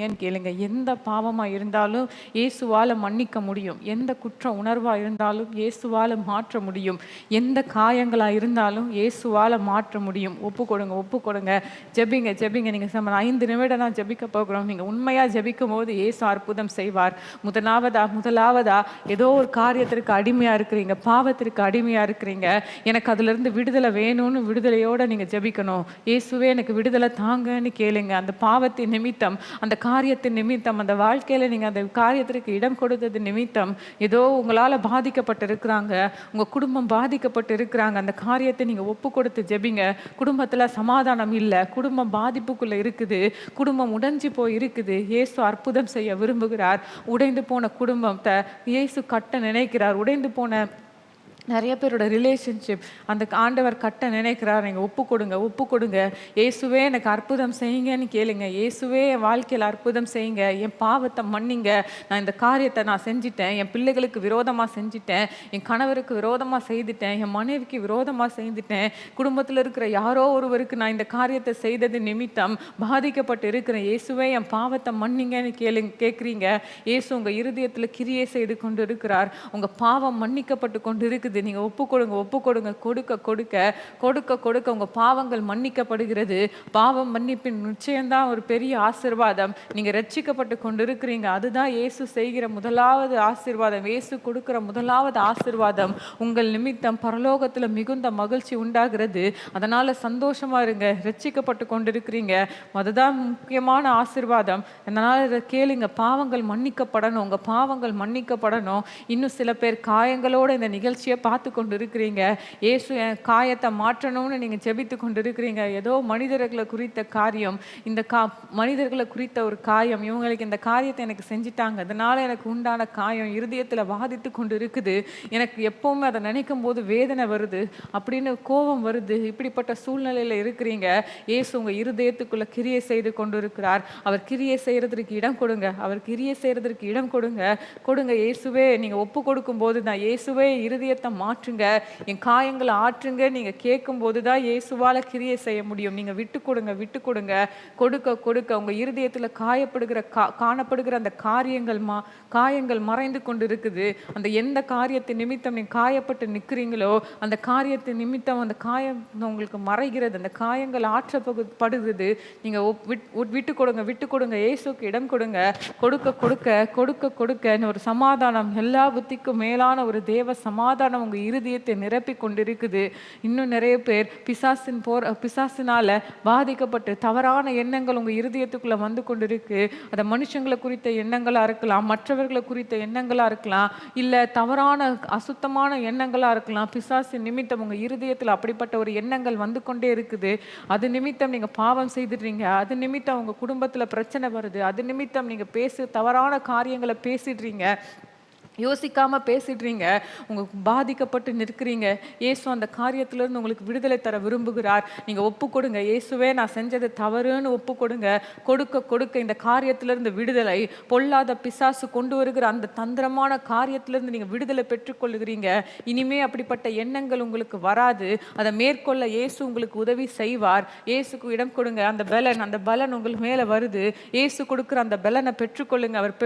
ஏன்னு கேளுங்க. எந்த பாவமா இருந்தாலும் இயேசுவால மன்னிக்க முடியும். எந்த குற்ற உணர்வா இருந்தாலும் இயேசுவால மாற்ற முடியும். எந்த காயங்களா இருந்தாலும் இயேசுவால மாற்ற முடியும். ஒப்பு கொடுங்க, ஒப்பு கொடுங்க. ஜெபிங்க, ஜெபிங்க. நீங்க 5 நிமிடம் தான் ஜெபிக்க போகிறோம். நீங்க உண்மையா ஜெபிக்கும்போது இயேசு அற்புதம் செய்வார். முதலாவதா ஏதோ ஒரு காரியத்திற்கு அடிமையா இருக்கிறீங்க, பாவத்திற்கு அடிமையா இருக்கிறீங்க. எனக்கு அதிலிருந்து விடுதலை வேணும்னு விடுதலையோட நீங்க ஜெபிக்கணும். இயேசுவே எனக்கு விடுதலை தாங்கன்னு கேளுங்க. அந்த பாவத்தின் நிமித்தம், அந்த காரியத்தின் நிமித்தம், அந்த வாழ்க்கையில நீங்க அந்த காரியத்திற்கு இடம் கொடுத்தது நிமித்தம் ஏதோ உங்களால பாதிக்கப்பட்டு இருக்கிறாங்க, உங்க குடும்பம் பாதிக்கப்பட்டு இருக்கிறாங்க. அந்த காரியத்தை நீங்க ஒப்பு கொடுத்து ஜெபிங்க. குடும்பத்துல சமாதானம் இல்லை, குடும்பம் பாதிப்புக்குள்ள இருக்குது, குடும்பம் உடைஞ்சு போய் இருக்குது. இயேசு அற்புதம் செய்ய விரும்புகிறார். உடைந்து போன குடும்பத்தை இயேசு கட்ட நினைக்கிறார். உடைந்து போன நிறைய பேரோட ரிலேஷன்ஷிப் அந்த ஆண்டவர் கட்ட நினைக்கிறார். நீங்கள் ஒப்பு கொடுங்க, ஒப்பு கொடுங்க. இயேசுவே எனக்கு அற்புதம் செய்யுங்கன்னு கேளுங்க. இயேசுவே என் வாழ்க்கையில் அற்புதம் செய்யுங்க, என் பாவத்தை மன்னிங்க. நான் இந்த காரியத்தை நான் செஞ்சிட்டேன், என் பிள்ளைகளுக்கு விரோதமாக செஞ்சிட்டேன், என் கணவருக்கு விரோதமாக செய்துட்டேன், என் மனைவிக்கு விரோதமாக செய்துட்டேன், குடும்பத்தில் இருக்கிற யாரோ ஒருவருக்கு நான் இந்த காரியத்தை செய்தது நிமித்தம் பாதிக்கப்பட்டு இருக்கிறேன். இயேசுவே என் பாவத்தை மன்னிங்கன்னு கேட்குறீங்க. இயேசு உங்கள் இருதயத்தில் கிரியை செய்து கொண்டு இருக்கிறார். உங்கள் பாவம் மன்னிக்கப்பட்டு கொண்டு இருக்குது. நீங்க ஒப்பு கொடுங்க, ஒப்பு கொடுங்க. கொடுக்க கொடுக்க கொடுக்க கொடுக்க உங்க பாவங்கள் மன்னிக்கப்படுகிறது. பாவம் மன்னிப்பின் நிச்சயம்தான் ஒரு பெரிய ஆசீர்வாதம். நீங்க ரட்சிக்கப்பட்டு கொண்டிருக்கிறீங்க. அதுதான் இயேசு செய்கிற முதலாவது ஆசீர்வாதம். இயேசு கொடுக்கிற முதலாவது ஆசீர்வாதம். உங்கள் நிமித்தம் பரலோகத்துல மிகுந்த மகிழ்ச்சி உண்டாகிறது. அதனால சந்தோஷமா இருங்க. ரட்சிக்கப்பட்டு கொண்டிருக்கிறீங்க, அதுதான் முக்கியமான ஆசீர்வாதம். அதனால இதை கேளுங்க. பாவங்கள் மன்னிக்கப்படணும், உங்க பாவங்கள் மன்னிக்கப்படணும். இன்னும் சில பேர் காயங்களோட இந்த நிகழ்ச்சியை பார்த்து கொண்டு இருக்கிறீங்க. இயேசு என் காயத்தை மாற்றணும்னு நீங்க ஜெபித்து கொண்டு இருக்கிறீங்க. ஏதோ மனிதர்களை குறித்த காரியம், இந்த மனிதர்களை குறித்த ஒரு காயம், இவங்களுக்கு இந்த காரியத்தை எனக்கு செஞ்சிட்டாங்க, அதனால எனக்கு உண்டான காயம் இருதயத்தில் வாதித்து கொண்டு இருக்குது, எனக்கு எப்பவுமே அதை நினைக்கும் போது வேதனை வருது அப்படின்னு கோபம் வருது. இப்படிப்பட்ட சூழ்நிலையில இருக்கிறீங்க. இயேசு உங்க இருதயத்துக்குள்ள கிரியை செய்து கொண்டு இருக்கிறார். அவர் கிரியை செய்யறதுக்கு இடம் கொடுங்க. அவர் கிரியை செய்யறதுக்கு இடம் கொடுங்க. கொடுங்க. இயேசுவே நீங்க ஒப்பு கொடுக்கும் போது தான், இயேசுவே இருதயத்தை மாற்றுங்க, என் காயங்களை ஆற்றுங்க நீங்க கேட்கும் போதுதான் இயேசுவால கிரியை செய்ய முடியும். நீங்க விட்டு கொடுங்க, விட்டு கொடுங்க. கொடுக்க கொடுக்க உங்க இருதயத்துல காணப்படுகிற அந்த காயங்கள் மறைந்து கொண்டு இருக்குது. அந்த எந்த காரியத்தின் நிமித்தம் நீங்க காயப்பட்டு நிற்கிறீங்களோ அந்த காரியத்தின் நிமித்தம் அந்த காயம் உங்களுக்கு மறைகிறது. அந்த காயங்கள் ஆற்றப்படுகிறது. நீங்க விட்டு கொடுங்க, விட்டு கொடுங்க. இயேசுக்கு இடம் கொடுங்க. கொடுக்க கொடுக்க கொடுக்க கொடுக்க ஒரு சமாதானம், எல்லா புத்திக்கும் மேலான ஒரு தேவ சமாதானம் உங்க இருதயத்தை நிரப்பி கொண்டிருக்குது. இன்னும் நிறைய பேர் பிசாசினால பாதிக்கப்பட்டு தவறான எண்ணங்கள் உங்க இருதயத்துக்குள்ள வந்து கொண்டிருக்கு. அதை மனுஷங்களை குறித்த எண்ணங்களா இருக்கலாம், மற்றவர்களை குறித்த எண்ணங்களா இருக்கலாம், இல்ல தவறான அசுத்தமான எண்ணங்களா இருக்கலாம். பிசாசின் நிமித்தம் உங்க இருதயத்தில் அப்படிப்பட்ட ஒரு எண்ணங்கள் வந்து கொண்டே இருக்குது. அது நிமித்தம் நீங்க பாவம் செய்துடுறீங்க. அது நிமித்தம் உங்க குடும்பத்துல பிரச்சனை வருது. அது நிமித்தம் நீங்க தவறான காரியங்களை பேசிடுறீங்க, யோசிக்காம பேசிடுறீங்க. உங்களுக்கு பாதிக்கப்பட்டு நிற்கிறீங்க. இயேசு அந்த காரியத்திலிருந்து உங்களுக்கு விடுதலை தர விரும்புகிறார். நீங்க ஒப்பு கொடுங்க. இயேசுவே நான் செஞ்சது தவறுன்னு ஒப்பு கொடுங்க. கொடுக்க கொடுக்க இந்த காரியத்திலிருந்து விடுதலை, பொல்லாத பிசாசு கொண்டு வருகிற அந்த தந்திரமான காரியத்திலிருந்து நீங்க விடுதலை பெற்றுக்கொள்ளுகிறீங்க. இனிமே அப்படிப்பட்ட எண்ணங்கள் உங்களுக்கு வராது. அதை மேற்கொள்ள இயேசு உங்களுக்கு உதவி செய்வார். இயேசுக்கு இடம் கொடுங்க. அந்த பலன் உங்களுக்கு மேல வருது. இயேசு கொடுக்கிற அந்த பலனை பெற்றுக்கொள்ளுங்க. அவர்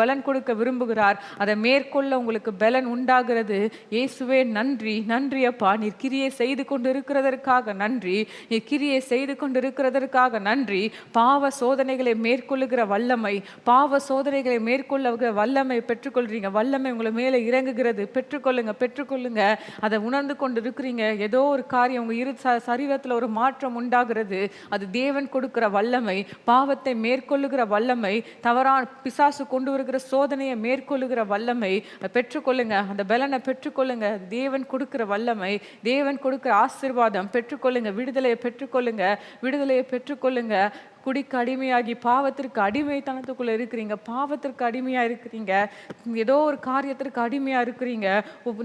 பலன் கொடுக்க விரும்புகிறார். அதை மேற்கொள்ள உங்களுக்கு பலன் உண்டாகிறது. இயேசுவே நன்றி, நன்றி அப்பா. நீர் கிரியை செய்து கொண்டு இருக்கிறதற்காக நன்றி. நீர் கிரியை செய்து கொண்டு இருக்கிறதற்காக நன்றி. பாவ சோதனைகளை மேற்கொள்ளுகிற வல்லமை, பாவ சோதனைகளை மேற்கொள்ள வல்லமை பெற்றுக்கொள்றீங்க. வல்லமை உங்களை மேலே இறங்குகிறது. பெற்றுக்கொள்ளுங்க, பெற்றுக்கொள்ளுங்க. அதை உணர்ந்து கொண்டு இருக்கிறீங்க. ஏதோ ஒரு காரியம் உங்க சரீரத்தில் ஒரு மாற்றம் உண்டாகிறது. அது தேவன் கொடுக்கிற வல்லமை, பாவத்தை மேற்கொள்ளுகிற வல்லமை, தவறான பிசாசு கொண்டு வருகிற சோதனையை மேற்கொள்ளுகிற வல்லமை பெற்றுக்கொள்ளுங்க. அந்த பலனை பெற்றுக்கொள்ளுங்க. தேவன் கொடுக்கிற வல்லமை, தேவன் கொடுக்கிற ஆசீர்வாதம் பெற்றுக்கொள்ளுங்க. விடுதலையை பெற்றுக்கொள்ளுங்க, விடுதலையை பெற்றுக்கொள்ளுங்க. குடிக்கு அடிமையாகி பாவத்திற்கு அடிமைத்தனத்துக்குள்ள இருக்கிறீங்க. பாவத்திற்கு அடிமையா இருக்கிறீங்க. ஏதோ ஒரு காரியத்திற்கு அடிமையா இருக்கிறீங்க.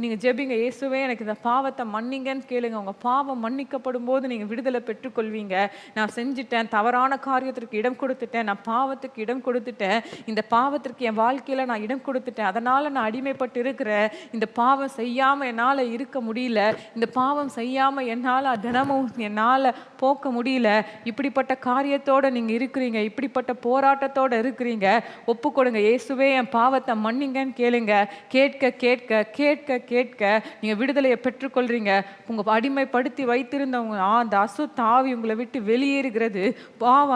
நீங்க ஜெபிங்க. இயேசுவே எனக்கு இந்த பாவத்தை மன்னிங்கன்னு கேளுங்க. உங்க பாவம் மன்னிக்கப்படும் போது நீங்க விடுதலை பெற்றுக்கொள்வீங்க. நான் செஞ்சுட்டேன், தவறான காரியத்திற்கு இடம் கொடுத்துட்டேன், நான் பாவத்துக்கு இடம் கொடுத்துட்டேன், இந்த பாவத்திற்கு என் வாழ்க்கையில நான் இடம் கொடுத்துட்டேன், அதனால நான் அடிமைப்பட்டு இருக்கிறேன், இந்த பாவம் செய்யாம என்னால இருக்க முடியல, இந்த பாவம் செய்யாம என்னால தினமும் என்னால போக்க முடியல, இப்படிப்பட்ட காரியத்தோட பாரத்தோட நீங்க இருக்கிறீங்க, இப்படிப்பட்ட போராட்டத்தோட இருக்கிறீங்க, ஒப்பு கொடுங்க. இயேசுவே என் பாவத்தை மன்னிங்கன்னு கேளுங்க. கேட்க கேட்க கேட்க கேட்க நீங்க விடுதலையை பெற்றுக்கொள்றீங்க. உங்க அடிமைப்படுத்தி வைத்திருந்தவங்க அந்த அசுத்த ஆவி உங்களை விட்டு வெளியேறுகிறது. பாவ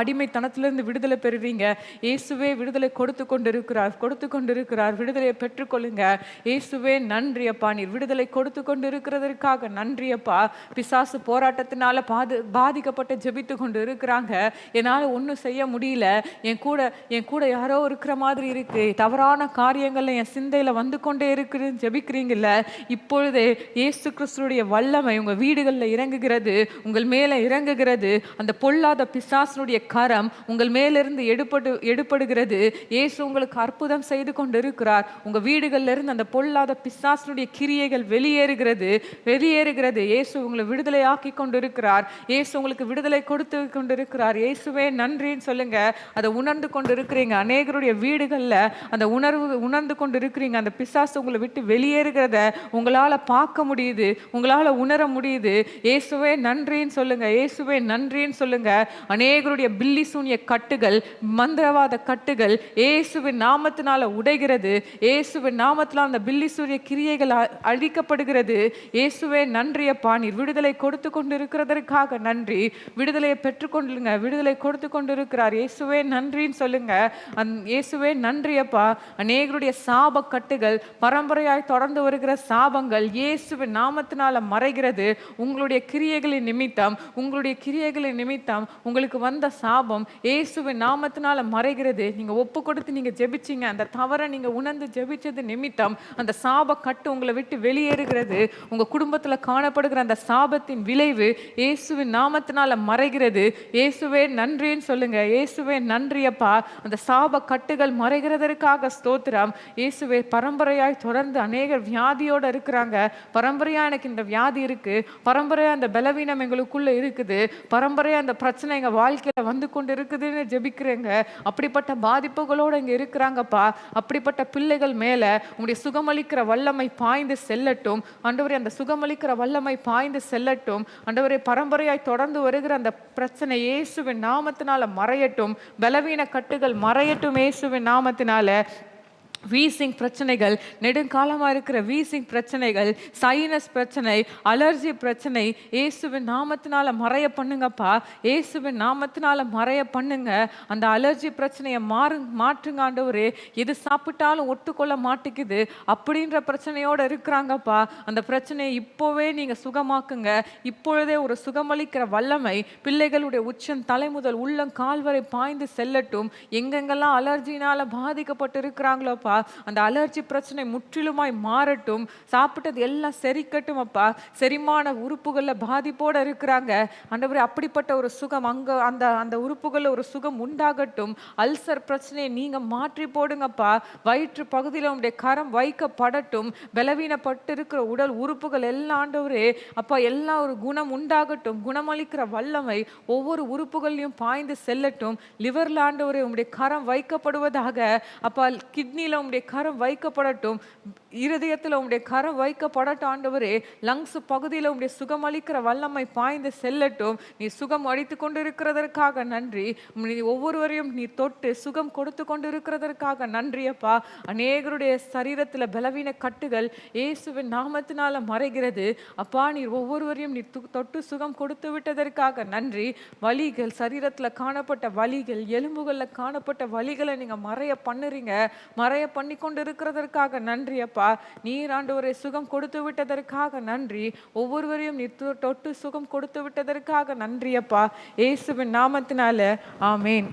அடிமைத்தனத்திலிருந்து விடுதலை பெறுவீங்க. இயேசுவே விடுதலை கொடுத்து கொண்டிருக்கிறார், கொடுத்து கொண்டிருக்கிறார். விடுதலையை பெற்றுக்கொள்ளுங்க. இயேசுவே நன்றி அப்பா, நீர் விடுதலை கொடுத்து கொண்டு இருக்கிறதற்காக நன்றி அப்பா. பிசாசு போராட்டத்தினால பாதிக்கப்பட்டு ஜெபித்து கொண்டு இருக்கிறாங்க. என்னால் ஒன்றும் செய்ய முடியல, என் கூட யாரோ இருக்கிற மாதிரி இருக்கு, தவறான காரியங்கள்ல என் சிந்தையில வந்து கொண்டே இருக்குன்னு ஜெபிக்கிறீங்கல்ல, இப்பொழுதே இயேசு கிறிஸ்துடைய வல்லமை உங்க வீடுகளில் இறங்குகிறது, உங்கள் மேல இறங்குகிறது. அந்த பொல்லாத பிசாசுடைய கரம் உங்கள் மேலிருந்து எடுபடுகிறது. இயேசு உங்களுக்கு அற்புதம் செய்து கொண்டிருக்கிறார். உங்க வீடுகளில் இருந்து அந்த பொல்லாத பிசாசுடைய கிரியைகள் வெளியேறுகிறது. இயேசு உங்களை விடுதலையாக்கி கொண்டிருக்கிறார். இயேசு உங்களுக்கு விடுதலை கொடுத்து கொண்டிருக்கிறார். இயேசுவே நன்றின்னு சொல்லுங்க. அதை உணர்ந்து கொண்டு இருக்கிறீங்க. அநேகருடைய வீடுகளில் அந்த உணர்ந்து கொண்டு இருக்கிறீங்க. அந்த பிசாசு உங்களை விட்டு வெளியேறுகிறத உங்களால பார்க்க முடியுது, உங்களால உணர முடியுது. இயேசுவே நன்றின்னு சொல்லுங்க. இயேசுவே நன்றின்னு சொல்லுங்க. அநேகருடைய பில்லி சூனிய கட்டுகள், மந்திரவாத கட்டுகள் இயேசுவின் நாமத்தினால உடைகிறது. இயேசுவின் நாமத்தினால் அந்த பில்லி சூனிய கிரியைகள் அழிக்கப்படுகிறது. இயேசுவே நன்றி அப்பா, நீர் விடுதலை கொடுத்து கொண்டு இருக்கிறதற்காக நன்றி. விடுதலையை பெற்றுக்கொள்ளுங்க. விடுதலை கொடுத்து கொண்டு இருக்கிறார். இயேசுவே நன்றின்னு சொல்லுங்க. இயேசுவே நன்றி அப்பா. அநேகருடைய சாப கட்டுகள், பரம்பரையாய் தொடர்ந்து வருகிற சாபங்கள் இயேசுவின் நாமத்தினால மறைகிறது. உங்களுடைய கிரியைகளின் நிமித்தம் உங்களுக்கு வந்த சாபம் இயேசுவின் நாமத்தினால மறைகிறது. நீங்க ஒப்பு கொடுத்து நீங்க ஜெபிச்சீங்க, அந்த தவறை நீங்க உணர்ந்து ஜெபிச்சது நிமித்தம் அந்த சாப கட்டு உங்களை விட்டு வெளியேறுகிறது. உங்க குடும்பத்துல காணப்படுகிற அந்த சாபத்தின் விளைவு இயேசுவின் நாமத்தினால மறைகிறது. இயேசுவே நன்றின்னு சொல்லுங்க. இயேசுவே நன்றி அப்பா. அந்த சாப கட்டுகள் மறைகிறதற்காக ஸ்தோத்திரம். இயேசுவே பரம்பரையாய் தொடர்ந்து அநேகர் வியாதியோட இருக்கிறாங்க. பரம்பரையா எனக்கு இந்த வியாதி இருக்கு, பரம்பரையா அந்த பலவீனம் எங்களுக்குள்ள இருக்குது, பரம்பரையா அந்த பிரச்சனை எங்க வாழ்க்கையில வந்து கொண்டு இருக்குதுன்னு ஜெபிக்கிறேங்க. அப்படிப்பட்ட பாதிப்புகளோட இங்க இருக்கிறாங்கப்பா. அப்படிப்பட்ட பிள்ளைகள் மேல உங்களுடைய சுகமளிக்கிற வல்லமை பாய்ந்து செல்லட்டும் ஆண்டவரே. அந்த சுகமளிக்கிற வல்லமை பாய்ந்து செல்லட்டும் ஆண்டவரே. பரம்பரையாய் தொடர்ந்து வருகிற அந்த பிரச்சனை இயேசுவின் நாமத்தினால மறையட்டும். பலவீன கட்டுகள் மறையட்டும் இயேசுவின் நாமத்தினால. வீசிங் பிரச்சனைகள், நெடுங்காலமாக இருக்கிற வீசிங் பிரச்சனைகள், சைனஸ் பிரச்சனை, அலர்ஜி பிரச்சனை இயேசுவின் நாமத்தினால மறைய பண்ணுங்கப்பா. இயேசுவின் நாமத்தினால மறைய பண்ணுங்க. அந்த அலர்ஜி பிரச்சனையை மாற்றுங்க ஆண்டவரே. எது சாப்பிட்டாலும் ஒட்டுக்கொள்ள மாட்டேங்குது அப்படின்ற பிரச்சனையோடு இருக்கிறாங்கப்பா. அந்த பிரச்சனையை இப்போவே நீங்க சுகமாக்குங்க. இப்பொழுதே ஒரு சுகமளிக்கிற வல்லமை பிள்ளைகளுடைய உச்சம் தலை முதல் உள்ளம் கால் வரை பாய்ந்து செல்லட்டும். எங்கெங்கெல்லாம் அலர்ஜினால பாதிக்கப்பட்டு இருக்கிறாங்களோப்பா, அந்த அலர்ஜி பிரச்சனை முற்றிலுமாய் மாறட்டும். சாப்பிட்டது எல்லாம் செரிக்கட்டும் அப்பா. செரிமான உறுப்புகள்ல பாதிப்போட இருக்கிறாங்க ஆண்டவரே. அப்படிப்பட்ட ஒரு சுகம் அங்க அந்த உறுப்புகள்ல ஒரு சுகம் உண்டாகட்டும். அல்சர் பிரச்சனையை நீங்க மாற்றி போடுங்கப்பா. வயிற்று பகுதியில் உங்களுடைய கரம் வைக்கப்படட்டும். பலவீனப்பட்டு இருக்கிற உடல் உறுப்புகள் எல்லாம் ஆண்டவரே அப்பா எல்லாம் ஒரு குணம் உண்டாகட்டும். குணமளிக்கிற வல்லமை ஒவ்வொரு உறுப்புகளையும் பாய்ந்து செல்லட்டும். லிவர்ல ஆண்டவரே உங்களுடைய கரம் வைக்கப்படுவதாக அப்பா. கிட்னில உம்முடைய கரம் வைக்கப்படட்டும். இருதயத்தில் உம்முடைய கரம் வைக்கப்படட்டும் ஆண்டவரே. லங்ஸ் பகுதியில் உம்முடைய சுகமளிக்கிற வல்லமை பாய்ந்து செல்லட்டும். நீ சுகம் அளித்து கொண்டிருக்கிறதற்காக நன்றி. ஒவ்வொருவரையும் நீ தொட்டு சுகம் கொடுத்து கொண்டிருக்கிறதற்காக நன்றி அப்பா. அநேகருடைய சரீரத்தில் பலவீன கட்டுகள் இயேசுவின் நாமத்தினால மறைகிறது அப்பா. நீர் ஒவ்வொருவரையும் நீ தொட்டு சுகம் கொடுத்து விட்டதற்காக நன்றி. வலிகள், சரீரத்தில் காணப்பட்ட வலிகள், எலும்புகளில் காணப்பட்ட வலிகளை நீங்க மறைய பண்ணுறீங்க. மறைய பண்ணி கொண்டு இருக்கிறதற்காக நன்றி அப்பா. நீர் ஆண்டவரே சுகம் கொடுத்து விட்டதற்காக நன்றி. ஒவ்வொருவரையும் நீர் தொட்டு சுகம் கொடுத்து விட்டதற்காக நன்றி அப்பா. இயேசுவின் நாமத்தினால ஆமேன்.